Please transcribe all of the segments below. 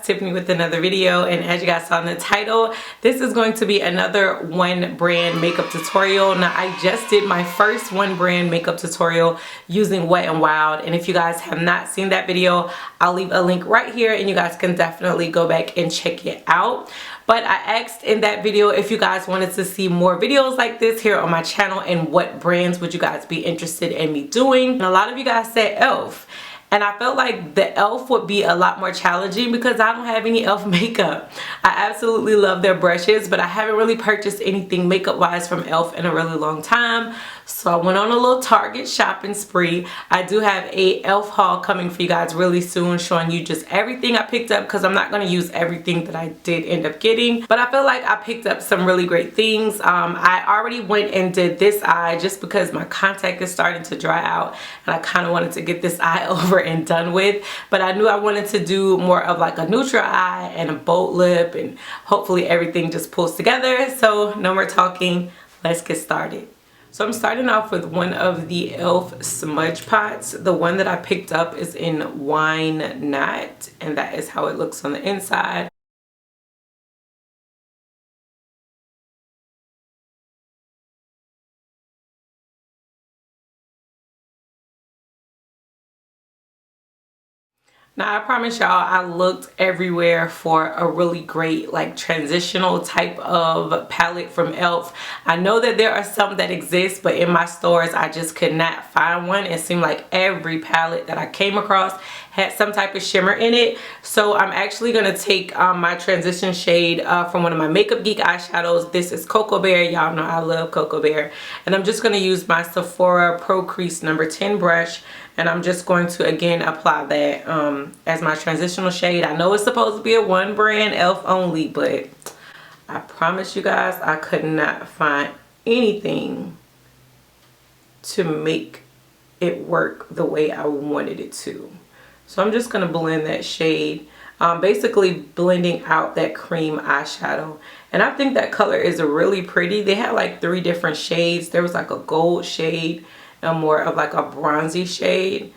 Tiffany with another video, and as you guys saw in the title, this is going to be another one brand makeup tutorial. Now I just did my first one brand makeup tutorial using Wet n Wild, and if you guys have not seen that video, I'll leave a link right here and you guys can definitely go back and check it out. But I asked in that video if you guys wanted to see more videos like this here on my channel and what brands would you guys be interested in me doing. And a lot of you guys said e.l.f. And I felt like the e.l.f. would be a lot more challenging because I don't have any e.l.f. makeup. I absolutely love their brushes, but I haven't really purchased anything makeup wise from e.l.f. in a really long time. So I went on a little Target shopping spree. I do have a e.l.f. haul coming for you guys really soon, showing you just everything I picked up because I'm not going to use everything that I did end up getting. But I feel like I picked up some really great things. I already went and did this eye just because my contact is starting to dry out and I kind of wanted to get this eye over and done with. But I knew I wanted to do more of like a neutral eye and a bold lip, and hopefully everything just pulls together. So no more talking, let's get started. So I'm starting off with one of the e.l.f. smudge pots. The one that I picked up is in Wine Not, and that is how it looks on the inside. Now I promise y'all I looked everywhere for a really great like transitional type of palette from e.l.f. I know that there are some that exist, but in my stores I just could not find one. It seemed like every palette that I came across had some type of shimmer in it. So I'm actually going to take my transition shade from one of my Makeup Geek eyeshadows. This is Cocoa Bear. Y'all know I love Cocoa Bear. And I'm just going to use my Sephora Pro Crease number 10 brush. And I'm just going to again apply that as my transitional shade. I know it's supposed to be a one brand e.l.f. only, but I promise you guys I could not find anything to make it work the way I wanted it to. So I'm just going to blend that shade, basically blending out that cream eyeshadow. And I think that color is really pretty. They had like 3 different shades. There was like a gold shade and more of like a bronzy shade.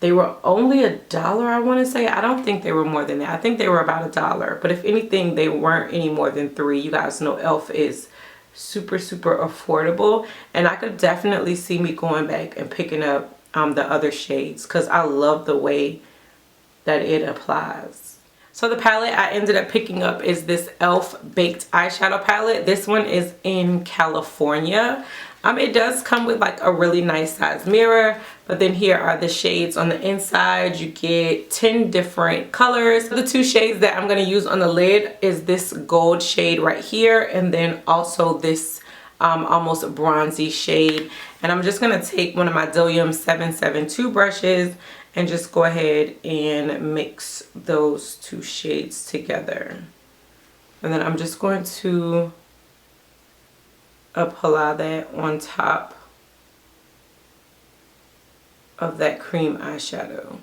They were only $1, I want to say. I don't think they were more than that. I think they were about $1. But if anything, they weren't any more than 3. You guys know e.l.f. is super affordable. And I could definitely see me going back and picking up the other shades because I love the way that it applies. So the palette I ended up picking up is this e.l.f. Baked Eyeshadow Palette. This one is in California. It does come with like a really nice size mirror, but then here are the shades on the inside. You get 10 different colors. The 2 shades that I'm going to use on the lid is this gold shade right here, and then also this almost bronzy shade. And I'm just going to take one of my Dillium 772 brushes and just go ahead and mix those 2 shades together. And then I'm just going to apply that on top of that cream eyeshadow.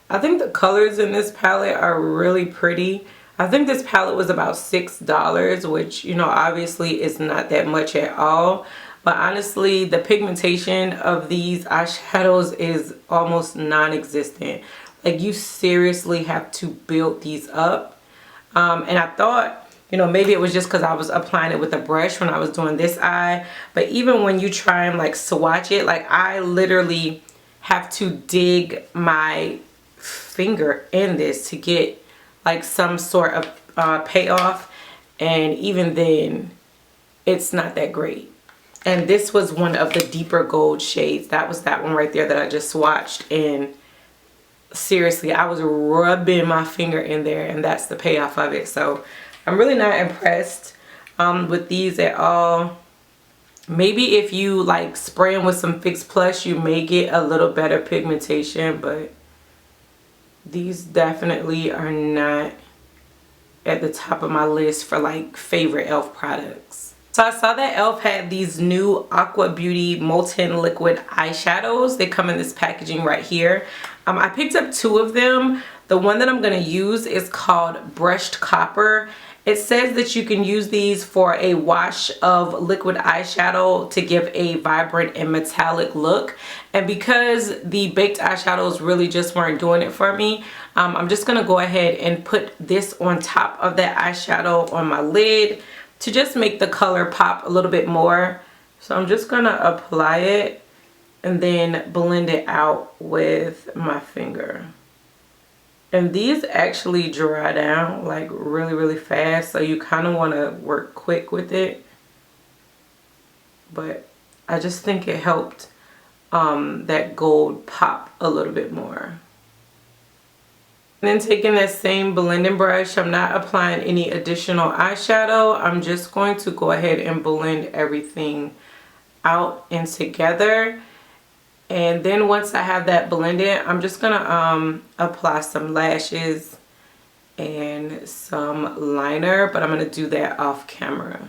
I think the colors in this palette are really pretty. I think this palette was about $6, which, you know, obviously is not that much at all. But honestly, the pigmentation of these eyeshadows is almost non-existent. Like, you seriously have to build these up. And I thought, you know, maybe it was just because I was applying it with a brush when I was doing this eye. But even when you try and like swatch it, like I literally have to dig my finger in this to get like some sort of payoff. And even then, it's not that great. And this was one of the deeper gold shades. That was that one right there that I just swatched. And seriously, I was rubbing my finger in there, and that's the payoff of it. So I'm really not impressed with these at all. Maybe if you like spray them with some Fix Plus, you may get a little better pigmentation, but these definitely are not at the top of my list for like favorite e.l.f. products. So I saw that e.l.f. had these new Aqua Beauty Molten Liquid Eyeshadows. They come in this packaging right here. I picked up 2 of them. The one that I'm going to use is called Brushed Copper. It says that you can use these for a wash of liquid eyeshadow to give a vibrant and metallic look. And because the baked eyeshadows really just weren't doing it for me, I'm just going to go ahead and put this on top of that eyeshadow on my lid to just make the color pop a little bit more. So I'm just going to apply it and then blend it out with my finger. And these actually dry down like really fast, so you kind of want to work quick with it. But I just think it helped that gold pop a little bit more. And then taking that same blending brush, I'm not applying any additional eyeshadow. I'm just going to go ahead and blend everything out and together. And then once I have that blended, I'm just gonna apply some lashes and some liner, but I'm gonna do that off camera.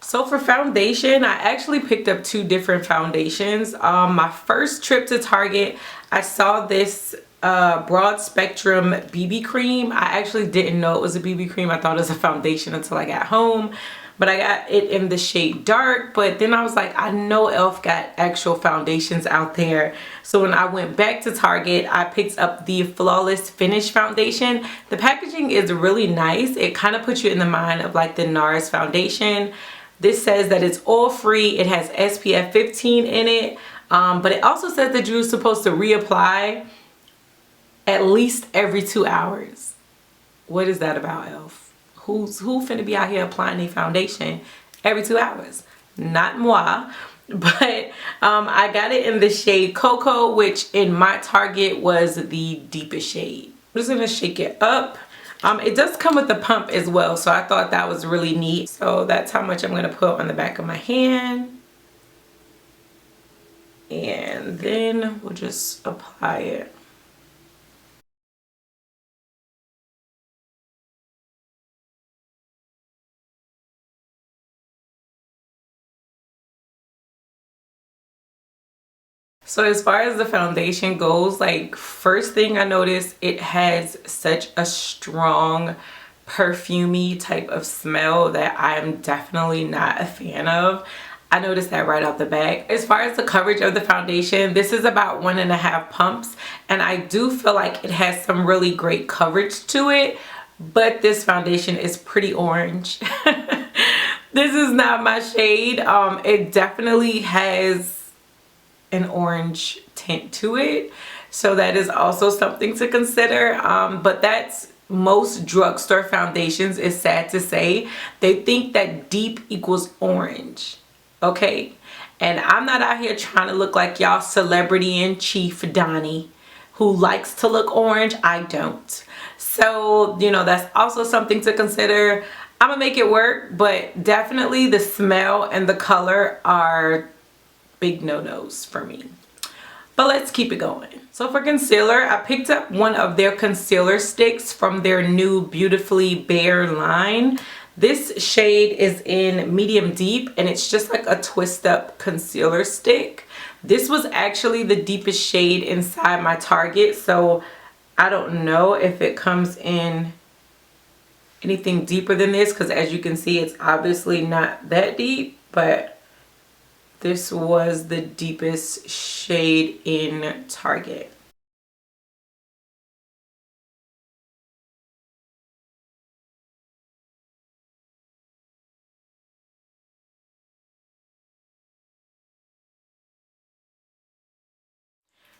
So for foundation, I actually picked up 2 different foundations. My first trip to Target, I saw this broad spectrum BB cream. I actually didn't know it was a BB cream. I thought it was a foundation until I got home. But I got it in the shade dark. But then I was like, I know e.l.f. got actual foundations out there. So when I went back to Target, I picked up the Flawless Finish foundation. The packaging is really nice. It kind of puts you in the mind of like the NARS foundation. This says that it's oil free. It has SPF 15 in it. But it also says that you're supposed to reapply at least every 2 hours. What is that about, e.l.f.? Who finna be out here applying a foundation every 2 hours? Not moi. But I got it in the shade Cocoa, which in my Target was the deepest shade. I'm just gonna shake it up. It does come with a pump as well, so I thought that was really neat. So that's how much I'm gonna put on the back of my hand. And then we'll just apply it. So as far as the foundation goes, like first thing I noticed, it has such a strong perfumey type of smell that I'm definitely not a fan of. I noticed that right off the bat. As far as the coverage of the foundation, this is about 1.5 pumps, and I do feel like it has some really great coverage to it, but this foundation is pretty orange. This is not my shade. It definitely has an orange tint to it, so that is also something to consider. But that's most drugstore foundations, is sad to say. They think that deep equals orange, okay? And I'm not out here trying to look like y'all celebrity in chief Donnie who likes to look orange. I don't. So you know, that's also something to consider. I'm gonna make it work, but definitely the smell and the color are big no-nos for me. But let's keep it going. So for concealer, I picked up one of their concealer sticks from their new Beautifully Bare line. This shade is in medium deep, and it's just like a twist up concealer stick. This was actually the deepest shade inside my Target, so I don't know if it comes in anything deeper than this, because as you can see, it's obviously not that deep, but this was the deepest shade in Target.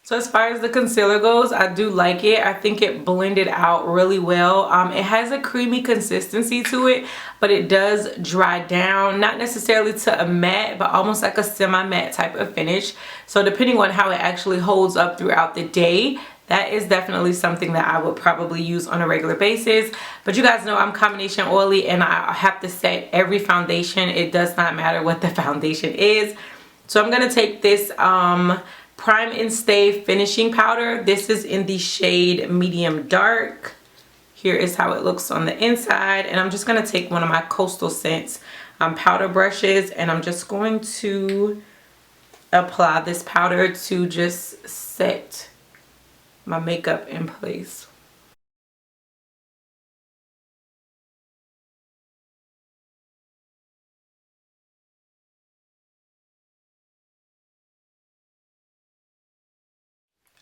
So as far as the concealer goes, I do like it. I think it blended out really well. It has a creamy consistency to it, but it does dry down, not necessarily to a matte, but almost like a semi-matte type of finish. So depending on how it actually holds up throughout the day, that is definitely something that I would probably use on a regular basis. But you guys know I'm combination oily, and I have to set every foundation. It does not matter what the foundation is. So I'm going to take this Prime and Stay finishing powder. This is in the shade medium dark. Here is how it looks on the inside, and I'm just going to take one of my Coastal Scents powder brushes, and I'm just going to apply this powder to just set my makeup in place.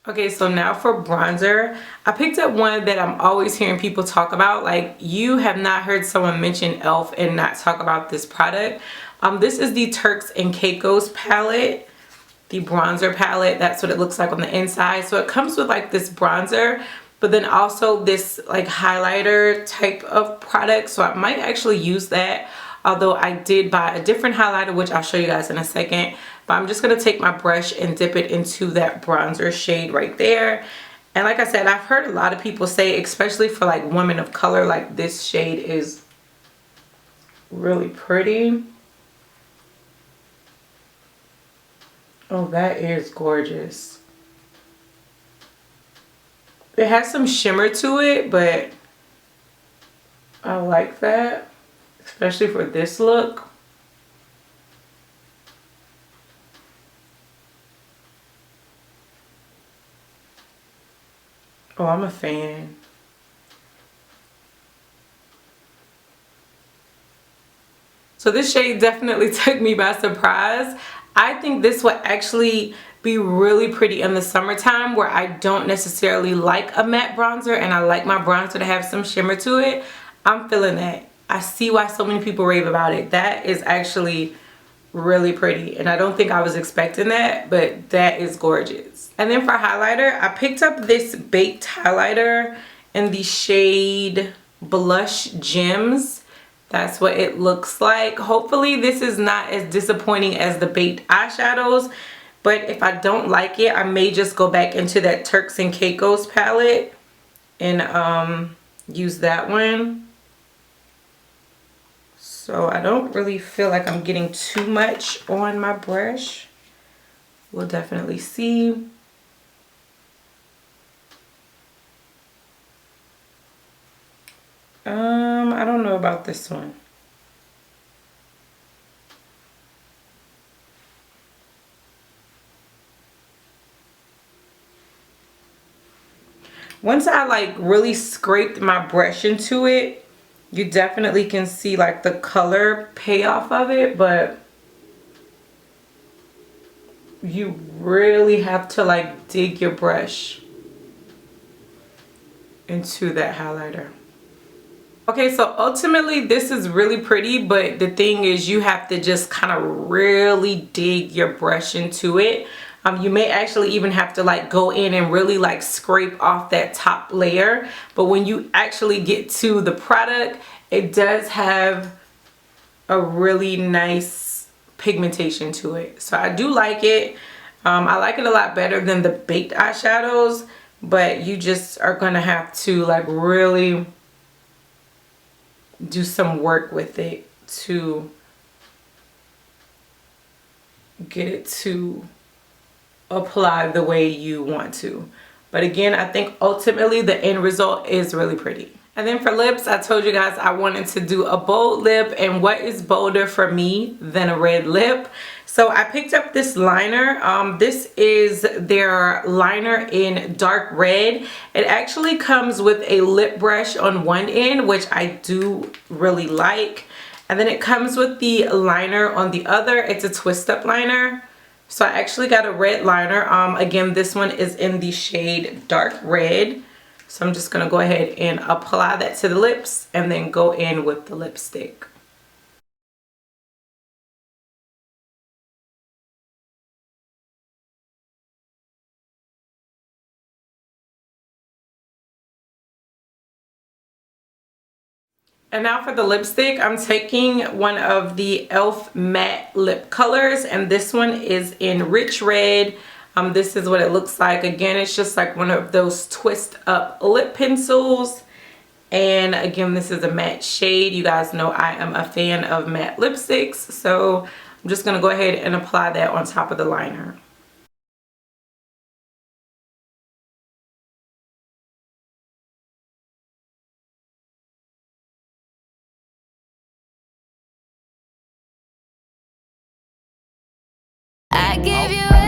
Okay, so now for bronzer, I picked up one that I'm always hearing people talk about. Like, you have not heard someone mention e.l.f. and not talk about this product. This is the Turks and Caicos palette, the bronzer palette. That's what it looks like on the inside. So it comes with like this bronzer, but then also this like highlighter type of product. So I might actually use that. Although I did buy a different highlighter, which I'll show you guys in a second. But I'm just going to take my brush and dip it into that bronzer shade right there. And like I said, I've heard a lot of people say, especially for like women of color, like this shade is really pretty. Oh, that is gorgeous. It has some shimmer to it, but I like that, especially for this look. Oh, I'm a fan. So this shade definitely took me by surprise. I think this would actually be really pretty in the summertime where I don't necessarily like a matte bronzer and I like my bronzer to have some shimmer to it. I'm feeling that. I see why so many people rave about it. That is actually really pretty, and I don't think I was expecting that, but that is gorgeous. And then for highlighter, I picked up this baked highlighter in the shade Blush Gems. That's what it looks like. Hopefully this is not as disappointing as the baked eyeshadows, but if I don't like it, I may just go back into that Turks and Caicos palette and use that one. So I don't really feel like I'm getting too much on my brush. We'll definitely see. I don't know about this one. Once I like really scraped my brush into it, you definitely can see like the color payoff of it, but you really have to like dig your brush into that highlighter. Okay, so ultimately this is really pretty, but the thing is you have to just kind of really dig your brush into it. You may actually even have to like go in and really like scrape off that top layer, but when you actually get to the product, it does have a really nice pigmentation to it. So I do like it. I like it a lot better than the baked eyeshadows, but you just are gonna have to like really do some work with it to get it to apply the way you want to. But again, I think ultimately the end result is really pretty. And then for lips, I told you guys I wanted to do a bold lip, and what is bolder for me than a red lip? So I picked up this liner. This is their liner in dark red. It actually comes with a lip brush on one end, which I do really like. And then it comes with the liner on the other. It's a twist up liner. So I actually got a red liner. Again, this one is in the shade dark red. So I'm just going to go ahead and apply that to the lips and then go in with the lipstick. And now for the lipstick, I'm taking one of the e.l.f. matte lip colors, and this one is in Rich Red. This is what it looks like. Again, it's just like one of those twist up lip pencils. And again, this is a matte shade. You guys know I am a fan of matte lipsticks, so I'm just gonna go ahead and apply that on top of the liner. I give you